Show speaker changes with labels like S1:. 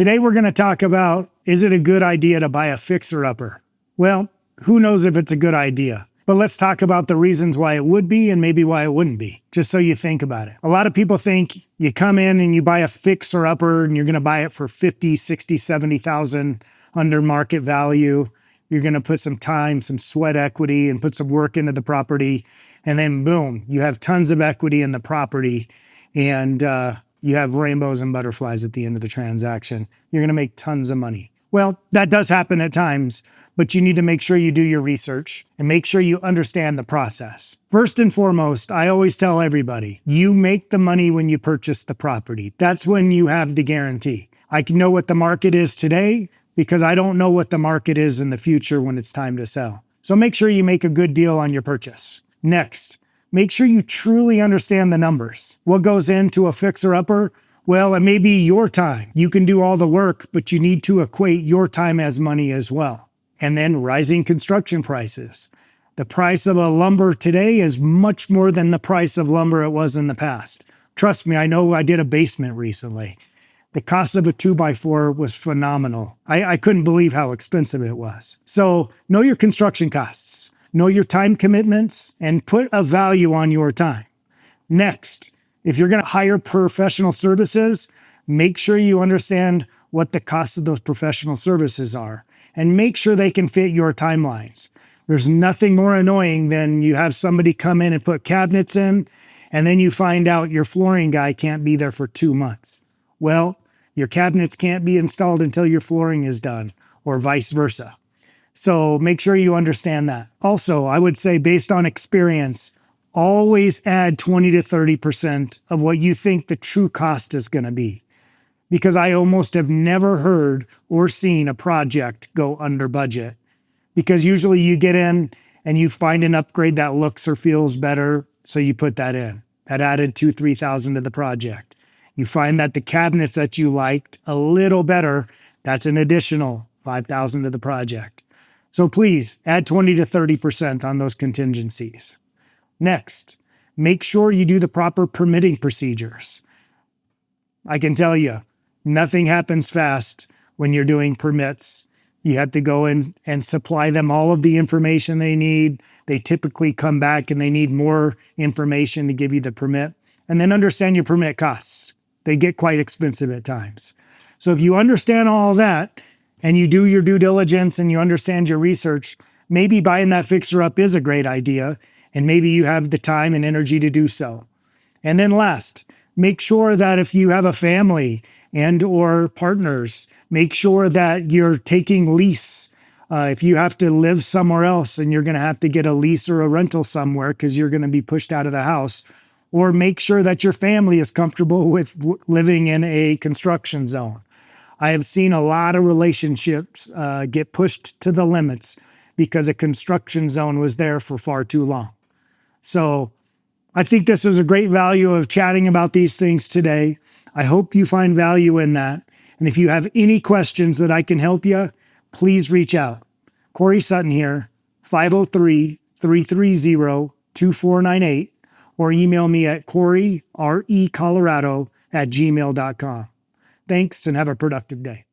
S1: Today we're going to talk about, is it a good idea to buy a fixer-upper? Well, who knows if it's a good idea? But let's talk about the reasons why it would be and maybe why it wouldn't be, just so you think about it. A lot of people think you come in and you buy a fixer-upper and you're going to buy it for 50, 60, 70,000 under market value. You're going to put some time, some sweat equity and put some work into the property. And then boom, you have tons of equity in the property and you have rainbows and butterflies at the end of the transaction. You're going to make tons of money. Well, that does happen at times, but you need to make sure you do your research and make sure you understand the process. First and foremost, I always tell everybody, you make the money when you purchase the property. That's when you have the guarantee. I can know what the market is today because I don't know what the market is in the future when it's time to sell. So make sure you make a good deal on your purchase. Next, make sure you truly understand the numbers. What goes into a fixer-upper? Well, it may be your time. You can do all the work, but you need to equate your time as money as well. And then rising construction prices. The price of a lumber today is much more than the price of lumber it was in the past. Trust me, I know I did a basement recently. The cost of a 2x4 was phenomenal. I couldn't believe how expensive it was. So know your construction costs. Know your time commitments and put a value on your time. Next, if you're going to hire professional services, make sure you understand what the cost of those professional services are and make sure they can fit your timelines. There's nothing more annoying than you have somebody come in and put cabinets in, and then you find out your flooring guy can't be there for 2 months. Well, your cabinets can't be installed until your flooring is done, or vice versa. So make sure you understand that. Also, I would say based on experience, always add 20 to 30% of what you think the true cost is going to be. Because I almost have never heard or seen a project go under budget. Because usually you get in and you find an upgrade that looks or feels better, so you put that in. That added $2,000 to $3,000 to the project. You find that the cabinets that you liked a little better, that's an additional $5,000 to the project. So please add 20 to 30% on those contingencies. Next, make sure you do the proper permitting procedures. I can tell you, nothing happens fast when you're doing permits. You have to go in and supply them all of the information they need. They typically come back and they need more information to give you the permit. And then understand your permit costs. They get quite expensive at times. So if you understand all that, and you do your due diligence and you understand your research, maybe buying that fixer-up is a great idea, and maybe you have the time and energy to do so. And then last, make sure that if you have a family and or partners, make sure that you're taking lease. If you have to live somewhere else and you're going to have to get a lease or a rental somewhere because you're going to be pushed out of the house, or make sure that your family is comfortable with living in a construction zone. I have seen a lot of relationships get pushed to the limits because a construction zone was there for far too long. So I think this is a great value of chatting about these things today. I hope you find value in that. And if you have any questions that I can help you, please reach out. Corey Sutton here, 503-330-2498, or email me at Corey, RE Colorado, @gmail.com. Thanks and have a productive day.